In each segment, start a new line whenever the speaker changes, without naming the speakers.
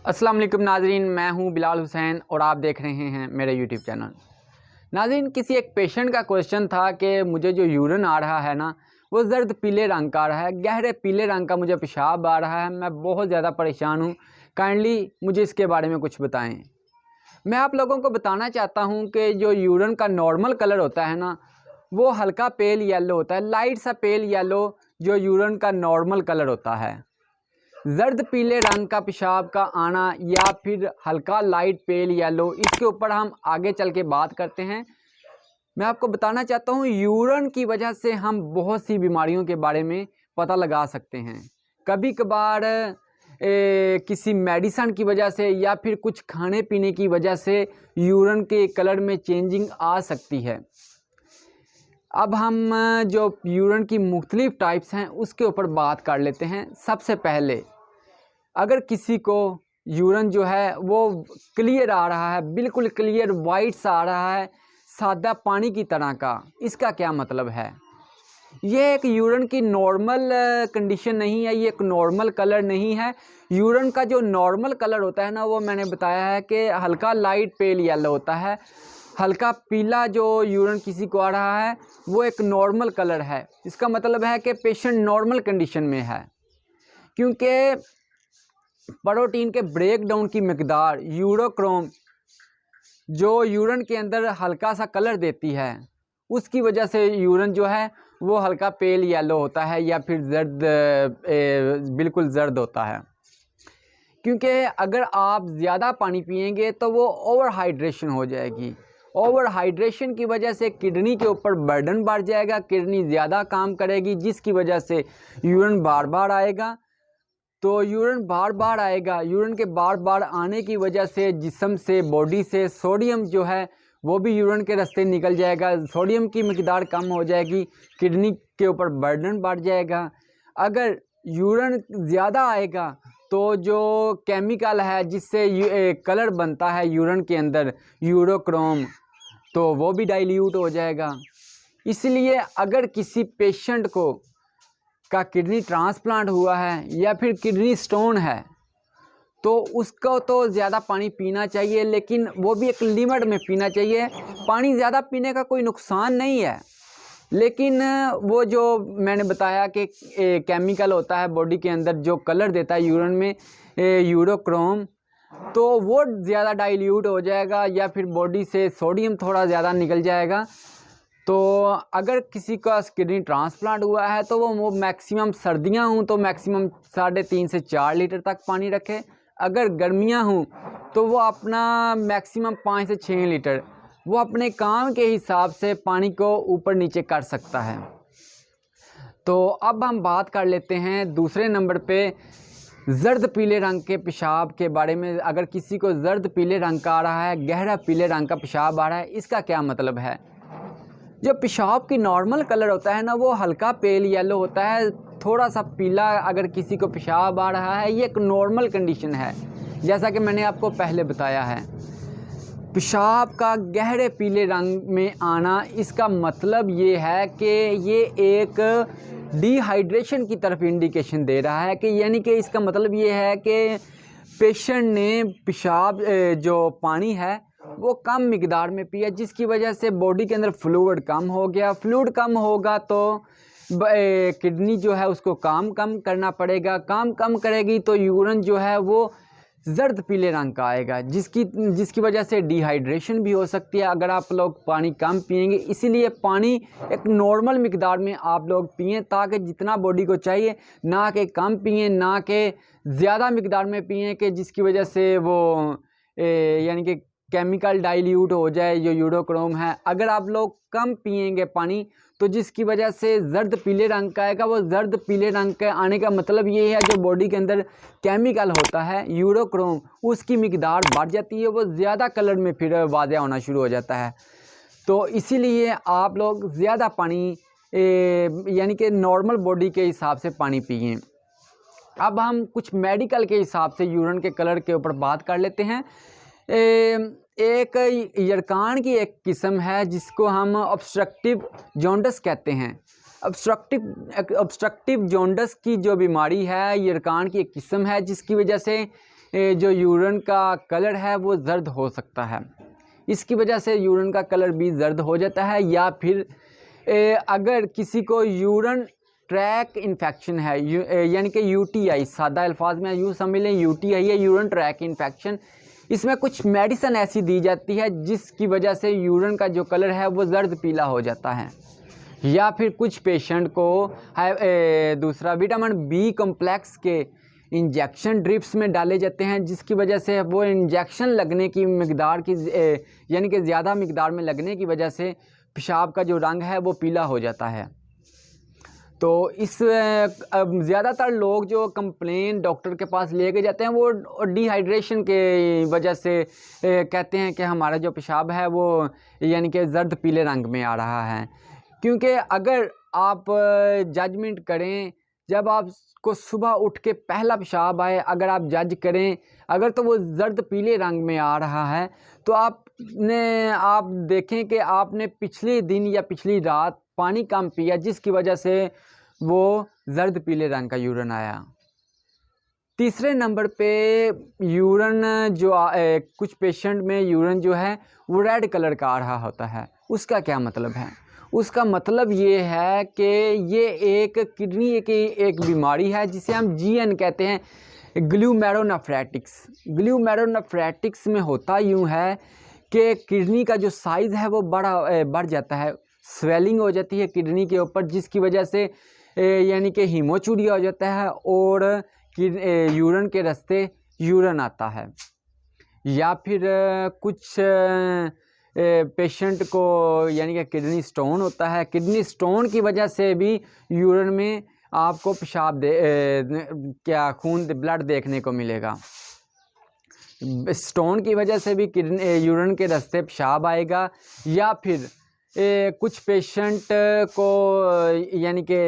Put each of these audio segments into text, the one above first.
अस्सलाम वालेकुम नाजरीन, मैं हूं बिलाल हुसैन और आप देख रहे हैं मेरे यूट्यूब चैनल। नाजरीन, किसी एक पेशेंट का क्वेश्चन था कि मुझे जो यूरिन आ रहा है ना वो ज़र्द पीले रंग का आ रहा है, गहरे पीले रंग का मुझे पेशाब आ रहा है, मैं बहुत ज़्यादा परेशान हूं, काइंडली मुझे इसके बारे में कुछ बताएं। मैं आप लोगों को बताना चाहता हूं कि जो यूरिन का नॉर्मल कलर होता है ना वो हल्का पेल येलो होता है, लाइट सा पेल येलो जो यूरिन का नॉर्मल कलर होता है। जर्द पीले रंग का पेशाब का आना या फिर हल्का लाइट पेल येलो, इसके ऊपर हम आगे चल के बात करते हैं। मैं आपको बताना चाहता हूँ यूरिन की वजह से हम बहुत सी बीमारियों के बारे में पता लगा सकते हैं। कभी कभार किसी मेडिसिन की वजह से या फिर कुछ खाने पीने की वजह से यूरिन के कलर में चेंजिंग आ सकती है। अब हम जो यूरिन की मुख्तलिफ टाइप्स हैं उसके ऊपर बात कर लेते हैं। सबसे पहले, अगर किसी को यूरिन जो है वो क्लियर आ रहा है, बिल्कुल क्लियर वाइट सा आ रहा है, सादा पानी की तरह का, इसका क्या मतलब है? ये एक यूरिन की नॉर्मल कंडीशन नहीं है, ये एक नॉर्मल कलर नहीं है। यूरिन का जो नॉर्मल कलर होता है ना वो मैंने बताया है कि हल्का लाइट पेल येलो होता है। हल्का पीला जो यूरिन किसी को आ रहा है वो एक नॉर्मल कलर है। इसका मतलब है कि पेशेंट नॉर्मल कंडीशन में है, क्योंकि प्रोटीन के ब्रेकडाउन की मकदार यूरोक्रोम जो यूरिन के अंदर हल्का सा कलर देती है उसकी वजह से यूरिन जो है वो हल्का पेल येलो होता है या फिर जर्द बिल्कुल जर्द होता है। क्योंकि अगर आप ज़्यादा पानी पिएंगे तो वो ओवर हाइड्रेशन हो जाएगी। ओवर हाइड्रेशन की वजह से किडनी के ऊपर बर्डन बढ़ जाएगा, किडनी ज़्यादा काम करेगी जिसकी वजह से यूरिन बार बार आएगा। तो यूरिन बार बार आएगा, यूरिन के बार बार आने की वजह से जिस्म से, बॉडी से सोडियम जो है वो भी यूरिन के रास्ते निकल जाएगा, सोडियम की मकदार कम हो जाएगी, किडनी के ऊपर बर्डन बढ़ जाएगा। अगर यूरिन ज़्यादा आएगा तो जो केमिकल है जिससे कलर बनता है यूरिन के अंदर, यूरोक्रोम, तो वो भी डाइल्यूट हो जाएगा। इसलिए अगर किसी पेशेंट को का किडनी ट्रांसप्लांट हुआ है या फिर किडनी स्टोन है तो उसको तो ज़्यादा पानी पीना चाहिए, लेकिन वो भी एक लिमिट में पीना चाहिए। पानी ज़्यादा पीने का कोई नुकसान नहीं है, लेकिन वो जो मैंने बताया कि केमिकल होता है बॉडी के अंदर जो कलर देता है यूरिन में, यूरोक्रोम, तो वो ज़्यादा डाइल्यूट हो जाएगा या फिर बॉडी से सोडियम थोड़ा ज़्यादा निकल जाएगा। तो अगर किसी का किडनी ट्रांसप्लांट हुआ है तो वो मैक्सिमम, सर्दियां हों तो मैक्सिमम 3.5 से 4 लीटर तक पानी रखे। अगर गर्मियां हों तो वो अपना मैक्सिमम 5 से 6 लीटर, वो अपने काम के हिसाब से पानी को ऊपर नीचे कर सकता है। तो अब हम बात कर लेते हैं दूसरे नंबर पे जर्द पीले रंग के पेशाब के बारे में। अगर किसी को जर्द पीले रंग का आ रहा है, गहरा पीले रंग का पेशाब आ रहा है, इसका क्या मतलब है? जो पेशाब की नॉर्मल कलर होता है ना वो हल्का पेल येलो होता है, थोड़ा सा पीला अगर किसी को पेशाब आ रहा है, ये एक नॉर्मल कंडीशन है। जैसा कि मैंने आपको पहले बताया है, पेशाब का गहरे पीले रंग में आना, इसका मतलब ये है कि ये एक डिहाइड्रेशन की तरफ इंडिकेशन दे रहा है, कि यानी कि इसका मतलब ये है कि पेशेंट ने पेशाब जो पानी है वो कम मिकदार में पिया, जिसकी वजह से बॉडी के अंदर फ्लूइड कम हो गया। फ्लूइड कम होगा तो किडनी जो है उसको काम कम करना पड़ेगा, काम कम करेगी तो यूरिन जो है वो जर्द पीले रंग का आएगा, जिसकी वजह से डिहाइड्रेशन भी हो सकती है अगर आप लोग पानी कम पिएंगे। इसीलिए पानी एक नॉर्मल मिकदार में आप लोग पिएं, ताकि जितना बॉडी को चाहिए, ना कि कम पिएं ना कि ज़्यादा मिकदार में पिएं कि जिसकी वजह से वो यानी कि केमिकल डाइल्यूट हो जाए जो यूरोक्रोम है। अगर आप लोग कम पिएंगे पानी तो जिसकी वजह से जर्द पीले रंग का आएगा। वो जर्द पीले रंग के आने का मतलब ये है जो बॉडी के अंदर केमिकल होता है यूरोक्रोम, उसकी मिकदार बढ़ जाती है, वो ज़्यादा कलर में फिर वाज़ेह होना शुरू हो जाता है। तो इसीलिए आप लोग ज़्यादा पानी यानी कि नॉर्मल बॉडी के हिसाब से पानी पिए। अब हम कुछ मेडिकल के हिसाब से यूरिन के कलर के ऊपर बात कर लेते हैं। एक यरकान की एक किस्म है जिसको हम ऑब्स्ट्रक्टिव जॉन्डिस कहते हैं। ऑब्स्ट्रक्टिव जॉन्डिस की जो बीमारी है यरकान की एक किस्म है, जिसकी वजह से जो यूरिन का कलर है वो जर्द हो सकता है। इसकी वजह से यूरिन का कलर भी जर्द हो जाता है। या फिर अगर किसी को यूरिन ट्रैक इन्फेक्शन है, यानी कि यूटीआई, सादा अल्फाज में यूँ समझ लें यूटीआई है, यूरिन ट्रैक इन्फेक्शन, इसमें कुछ मेडिसिन ऐसी दी जाती है जिसकी वजह से यूरिन का जो कलर है वो जर्द पीला हो जाता है। या फिर कुछ पेशेंट को दूसरा विटामिन बी कॉम्प्लेक्स के इंजेक्शन ड्रिप्स में डाले जाते हैं, जिसकी वजह से वो इंजेक्शन लगने की मकदार की यानी कि ज़्यादा मकदार में लगने की वजह से पेशाब का जो रंग है वो पीला हो जाता है। तो इस ज़्यादातर लोग जो कंप्लेन डॉक्टर के पास लेके जाते हैं वो डिहाइड्रेशन के वजह से कहते हैं कि हमारा जो पेशाब है वो यानी कि जर्द पीले रंग में आ रहा है। क्योंकि अगर आप जजमेंट करें, जब आपको सुबह उठ के पहला पेशाब आए, अगर आप जज करें अगर तो वो जर्द पीले रंग में आ रहा है, तो आप देखें कि आपने पिछले दिन या पिछली रात पानी कम पिया, जिसकी वजह से वो जर्द पीले रंग का यूरिन आया। तीसरे नंबर पे यूरिन जो कुछ पेशेंट में यूरिन जो है वो रेड कलर का आ रहा होता है। उसका क्या मतलब है? उसका मतलब ये है कि ये एक किडनी की एक बीमारी है जिसे हम जीएन कहते हैं, ग्लूमेरोनेफ्राइटिस। ग्लूमेरोनेफ्राइटिस में होता यूँ है कि किडनी का जो साइज़ है वो बढ़ जाता है, स्वेलिंग हो जाती है किडनी के ऊपर, जिसकी वजह से यानी कि हीमोचूरिया हो जाता है और यूरिन के रास्ते यूरिन आता है। या फिर कुछ पेशेंट को यानी कि किडनी स्टोन होता है। किडनी स्टोन की वजह से भी यूरिन में आपको पेशाब खून ब्लड देखने को मिलेगा। स्टोन की वजह से भी किडनी यूरिन के रास्ते पेशाब आएगा। या फिर कुछ पेशेंट को यानी कि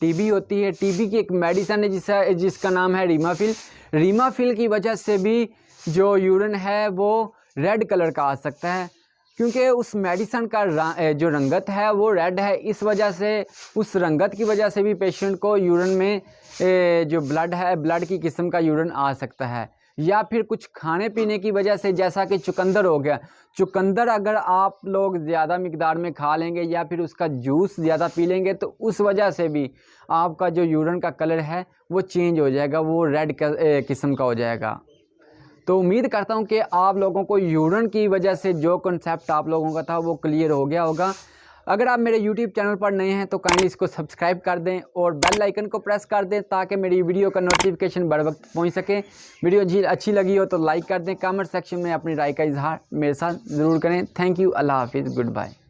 टीबी होती है। टीबी की एक मेडिसिन है जिसका नाम है रीमाफिल। रीमाफिल की वजह से भी जो यूरिन है वो रेड कलर का आ सकता है, क्योंकि उस मेडिसिन का जो रंगत है वो रेड है। इस वजह से उस रंगत की वजह से भी पेशेंट को यूरिन में जो ब्लड है, ब्लड की किस्म का यूरिन आ सकता है। या फिर कुछ खाने पीने की वजह से, जैसा कि चुकंदर हो गया, चुकंदर अगर आप लोग ज़्यादा मिकदार में खा लेंगे या फिर उसका जूस ज़्यादा पी लेंगे तो उस वजह से भी आपका जो यूरिन का कलर है वो चेंज हो जाएगा, वो रेड किस्म का हो जाएगा। तो उम्मीद करता हूँ कि आप लोगों को यूरिन की वजह से जो कॉन्सेप्ट आप लोगों का था वो क्लियर हो गया होगा। अगर आप मेरे YouTube चैनल पर नए हैं तो काइंडली इसको सब्सक्राइब कर दें और बेल आइकन को प्रेस कर दें ताकि मेरी वीडियो का नोटिफिकेशन बर वक्त पहुँच सके। वीडियो अच्छी लगी हो तो लाइक कर दें। कमेंट सेक्शन में अपनी राय का इजहार मेरे साथ ज़रूर करें। Thank you. अल्लाह हाफिज़। Good bye.